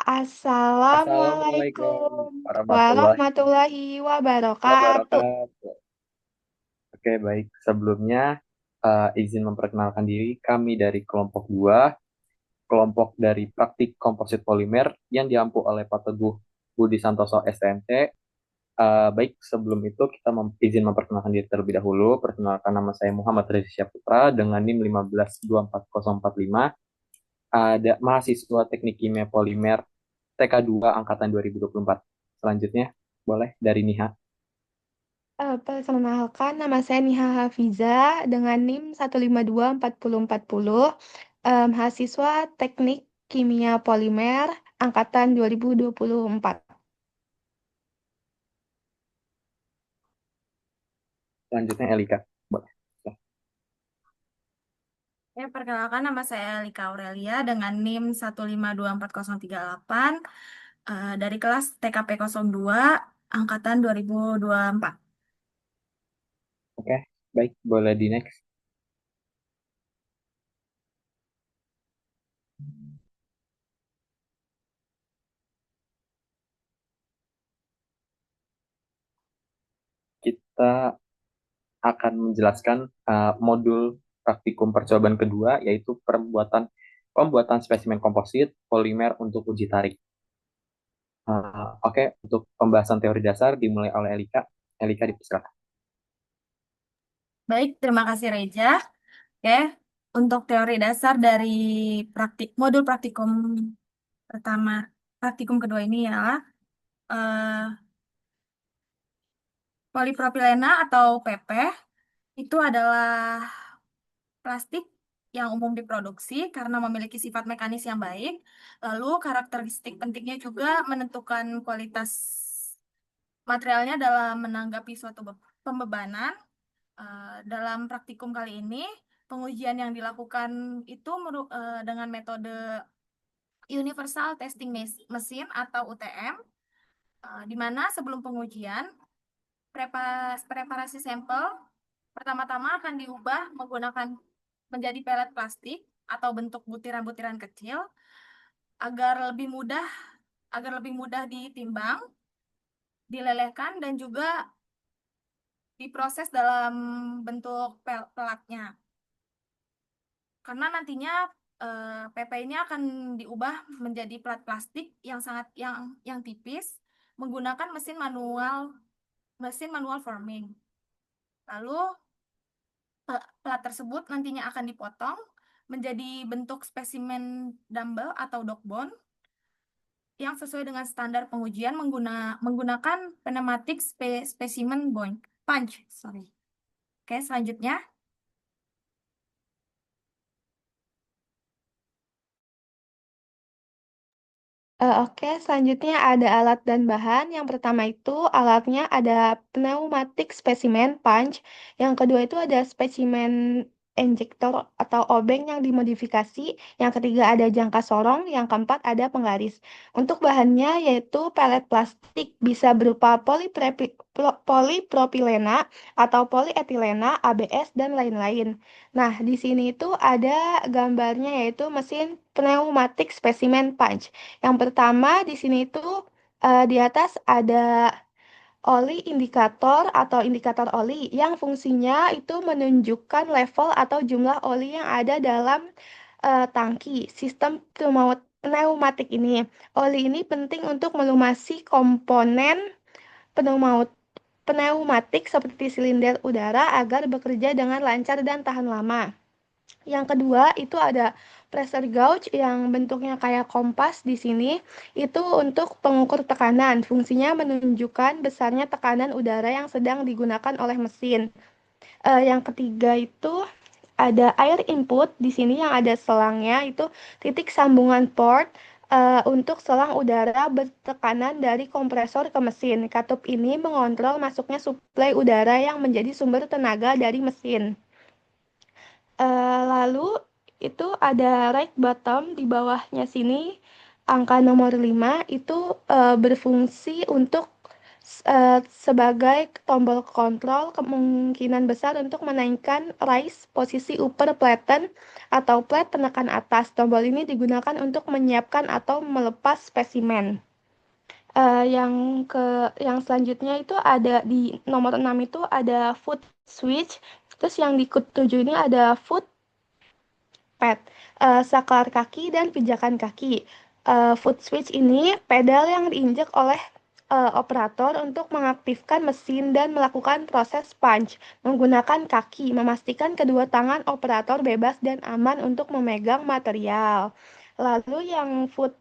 Assalamualaikum Assalamualaikum warahmatullahi warahmatullahi wabarakatuh. wabarakatuh. Oke, baik. Sebelumnya, izin memperkenalkan diri. Kami dari kelompok 2, kelompok dari praktik komposit polimer yang diampu oleh Pak Teguh Budi Santoso STMT. Baik, sebelum itu kita izin memperkenalkan diri terlebih dahulu. Perkenalkan, nama saya Muhammad Reza Syaputra dengan NIM 1524045. Ada mahasiswa Teknik Kimia Polimer TK2 angkatan 2024. Selanjutnya, boleh dari Niha. Perkenalkan, nama saya Niha Hafiza dengan NIM 1524040, mahasiswa Teknik Kimia Polimer angkatan 2024. Selanjutnya Elika. Boleh. Ya, perkenalkan nama saya Lika Aurelia dengan NIM 1524038 dari kelas TKP 02 angkatan 2024. Oke, baik. Boleh di next. Kita akan menjelaskan modul praktikum percobaan kedua, yaitu pembuatan spesimen komposit polimer untuk uji tarik. Oke, untuk pembahasan teori dasar dimulai oleh Elika. Elika dipersilakan. Baik, terima kasih Reja. Oke, untuk teori dasar dari modul praktikum pertama, praktikum kedua ini ialah eh, polipropilena atau PP itu adalah plastik yang umum diproduksi karena memiliki sifat mekanis yang baik. Lalu karakteristik pentingnya juga menentukan kualitas materialnya dalam menanggapi suatu pembebanan. Dalam praktikum kali ini, pengujian yang dilakukan itu dengan metode Universal Testing Machine atau UTM, di mana sebelum pengujian, preparasi sampel pertama-tama akan diubah menggunakan menjadi pelet plastik atau bentuk butiran-butiran kecil agar lebih mudah ditimbang, dilelehkan dan juga diproses dalam bentuk pelatnya. Karena nantinya PP ini akan diubah menjadi pelat plastik yang sangat yang tipis menggunakan mesin manual forming. Lalu pelat tersebut nantinya akan dipotong menjadi bentuk spesimen dumbbell atau dog bone yang sesuai dengan standar pengujian menggunakan pneumatic specimen punch. Sorry. Oke, selanjutnya. Oke, selanjutnya ada alat dan bahan. Yang pertama itu alatnya ada pneumatic specimen punch. Yang kedua itu ada spesimen injektor atau obeng yang dimodifikasi. Yang ketiga ada jangka sorong. Yang keempat ada penggaris. Untuk bahannya yaitu pelet plastik bisa berupa polipropilena atau polietilena, ABS, dan lain-lain. Nah, di sini itu ada gambarnya yaitu mesin pneumatic specimen punch. Yang pertama di sini itu di atas ada oli indikator atau indikator oli yang fungsinya itu menunjukkan level atau jumlah oli yang ada dalam tangki sistem pneumatik ini. Oli ini penting untuk melumasi komponen pneumatik pneumatik seperti silinder udara agar bekerja dengan lancar dan tahan lama. Yang kedua itu ada pressure gauge yang bentuknya kayak kompas di sini. Itu untuk pengukur tekanan. Fungsinya menunjukkan besarnya tekanan udara yang sedang digunakan oleh mesin. Yang ketiga itu ada air input di sini yang ada selangnya itu titik sambungan port untuk selang udara bertekanan dari kompresor ke mesin. Katup ini mengontrol masuknya suplai udara yang menjadi sumber tenaga dari mesin. Lalu itu ada right bottom di bawahnya sini angka nomor 5 itu berfungsi untuk sebagai tombol kontrol kemungkinan besar untuk menaikkan raise posisi upper platen atau plate penekan atas. Tombol ini digunakan untuk menyiapkan atau melepas spesimen. Yang yang selanjutnya itu ada di nomor 6 itu ada foot switch. Terus yang di ke-7 ini ada foot pad, saklar kaki dan pijakan kaki. Foot switch ini pedal yang diinjak oleh operator untuk mengaktifkan mesin dan melakukan proses punch menggunakan kaki, memastikan kedua tangan operator bebas dan aman untuk memegang material. Lalu yang foot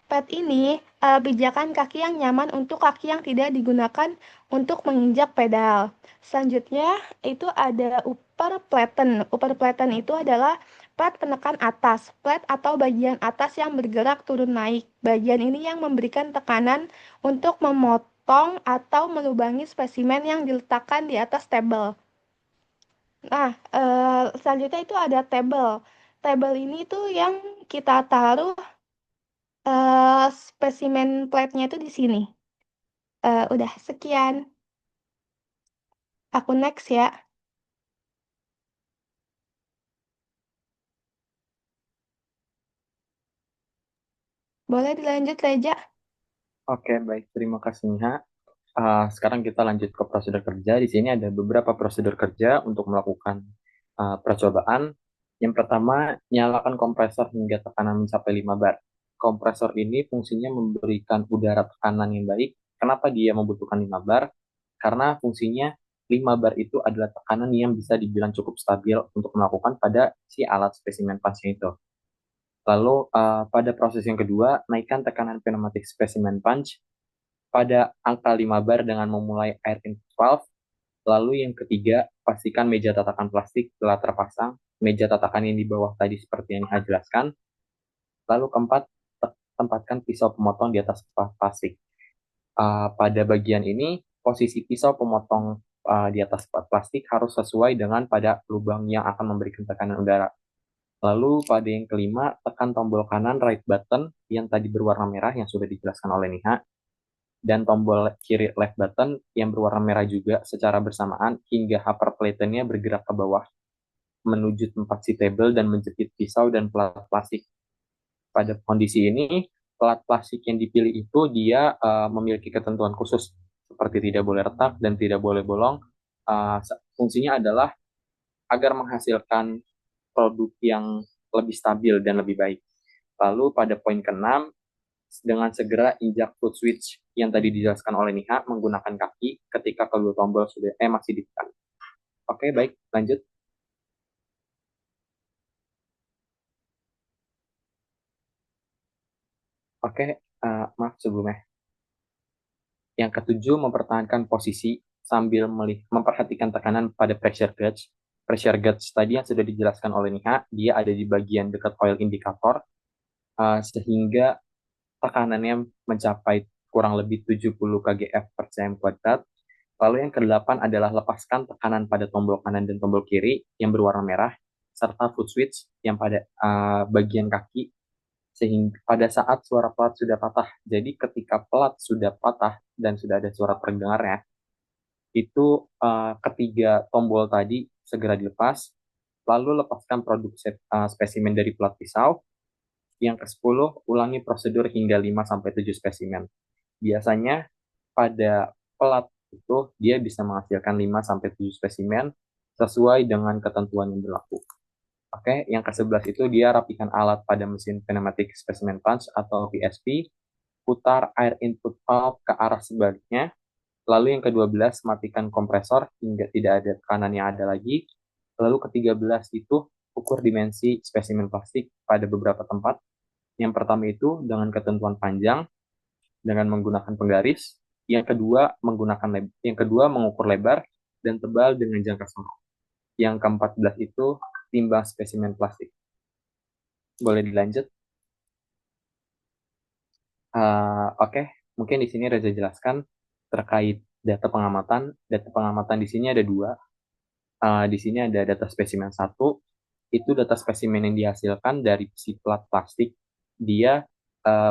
pad ini pijakan kaki yang nyaman untuk kaki yang tidak digunakan untuk menginjak pedal. Selanjutnya itu ada upper platen. Upper platen itu adalah plat penekan atas, plat atau bagian atas yang bergerak turun naik. Bagian ini yang memberikan tekanan untuk memotong atau melubangi spesimen yang diletakkan di atas tabel. Nah, selanjutnya itu ada tabel. Tabel ini tuh yang kita taruh spesimen plate-nya itu di sini. Udah sekian. Aku next ya. Boleh dilanjut, Reja? Oke, baik. Terima kasih, Nia. Sekarang kita lanjut ke prosedur kerja. Di sini ada beberapa prosedur kerja untuk melakukan percobaan. Yang pertama, nyalakan kompresor hingga tekanan mencapai 5 bar. Kompresor ini fungsinya memberikan udara tekanan yang baik. Kenapa dia membutuhkan 5 bar? Karena fungsinya 5 bar itu adalah tekanan yang bisa dibilang cukup stabil untuk melakukan pada si alat spesimen punch itu. Lalu pada proses yang kedua, naikkan tekanan pneumatik spesimen punch pada angka 5 bar dengan memulai air input valve. Lalu yang ketiga, pastikan meja tatakan plastik telah terpasang. Meja tatakan yang di bawah tadi seperti yang saya jelaskan. Lalu keempat, tempatkan pisau pemotong di atas plastik. Pada bagian ini, posisi pisau pemotong di atas plastik harus sesuai dengan pada lubang yang akan memberikan tekanan udara. Lalu pada yang kelima, tekan tombol kanan right button yang tadi berwarna merah yang sudah dijelaskan oleh Niha, dan tombol kiri left button yang berwarna merah juga secara bersamaan hingga upper plate-nya bergerak ke bawah menuju tempat si table dan menjepit pisau dan pelat plastik. Pada kondisi ini, pelat plastik yang dipilih itu dia memiliki ketentuan khusus seperti tidak boleh retak dan tidak boleh bolong. Fungsinya adalah agar menghasilkan produk yang lebih stabil dan lebih baik. Lalu pada poin ke-6, dengan segera injak foot switch yang tadi dijelaskan oleh Niha menggunakan kaki ketika kedua tombol sudah masih ditekan. Oke, baik, lanjut. Oke, maaf sebelumnya. Yang ketujuh, mempertahankan posisi sambil memperhatikan tekanan pada pressure gauge. Pressure gauge tadi yang sudah dijelaskan oleh Niha, dia ada di bagian dekat coil indikator, sehingga tekanannya mencapai kurang lebih 70 kgf per cm kuadrat. Lalu yang kedelapan adalah lepaskan tekanan pada tombol kanan dan tombol kiri yang berwarna merah, serta foot switch yang pada bagian kaki, sehingga pada saat suara pelat sudah patah. Jadi ketika pelat sudah patah dan sudah ada suara terdengarnya, itu ketiga tombol tadi segera dilepas, lalu lepaskan produk spesimen dari pelat pisau. Yang ke-10, ulangi prosedur hingga 5-7 spesimen. Biasanya pada pelat itu dia bisa menghasilkan 5-7 spesimen sesuai dengan ketentuan yang berlaku. Oke, yang ke-11 itu dia rapikan alat pada mesin pneumatic specimen punch atau PSP, putar air input valve ke arah sebaliknya. Lalu yang ke-12, matikan kompresor hingga tidak ada tekanan yang ada lagi. Lalu ke-13 itu ukur dimensi spesimen plastik pada beberapa tempat. Yang pertama itu dengan ketentuan panjang dengan menggunakan penggaris. Yang kedua mengukur lebar dan tebal dengan jangka sama. Yang ke-14 itu timbang spesimen plastik. Boleh dilanjut? Oke, mungkin di sini Reza jelaskan terkait data pengamatan. Data pengamatan di sini ada dua. Di sini ada data spesimen satu, itu data spesimen yang dihasilkan dari si plat plastik. Dia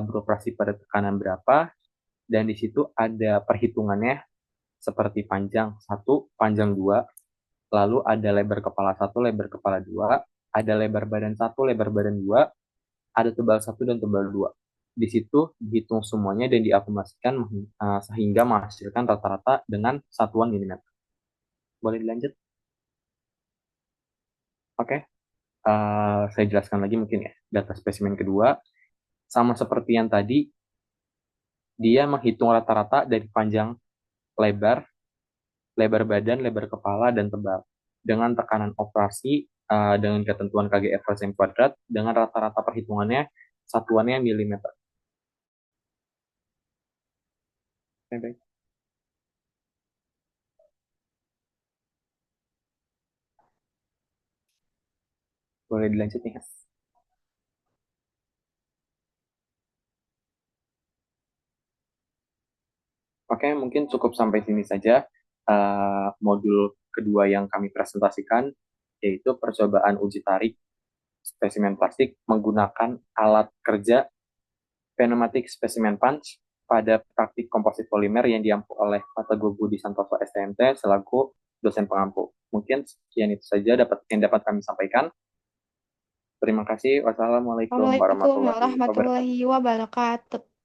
beroperasi pada tekanan berapa, dan di situ ada perhitungannya seperti panjang satu, panjang dua, lalu ada lebar kepala satu, lebar kepala dua, ada lebar badan satu, lebar badan dua, ada tebal satu dan tebal dua. Di situ dihitung semuanya dan diakumulasikan sehingga menghasilkan rata-rata dengan satuan milimeter. Boleh dilanjut? Oke, saya jelaskan lagi mungkin ya. Data spesimen kedua, sama seperti yang tadi, dia menghitung rata-rata dari panjang, lebar, lebar badan, lebar kepala, dan tebal. Dengan tekanan operasi, dengan ketentuan KGF Rosen kuadrat, dengan rata-rata perhitungannya, satuannya milimeter. Oke, baik. Boleh dilanjut nih. Oke, mungkin cukup sampai sini saja modul kedua yang kami presentasikan, yaitu percobaan uji tarik spesimen plastik menggunakan alat kerja pneumatic specimen punch pada praktik komposit polimer yang diampu oleh Pak Teguh Budi Santoso STMT selaku dosen pengampu. Mungkin sekian itu saja yang dapat kami sampaikan. Terima kasih. Wassalamualaikum Waalaikumsalam warahmatullahi wabarakatuh. warahmatullahi wabarakatuh.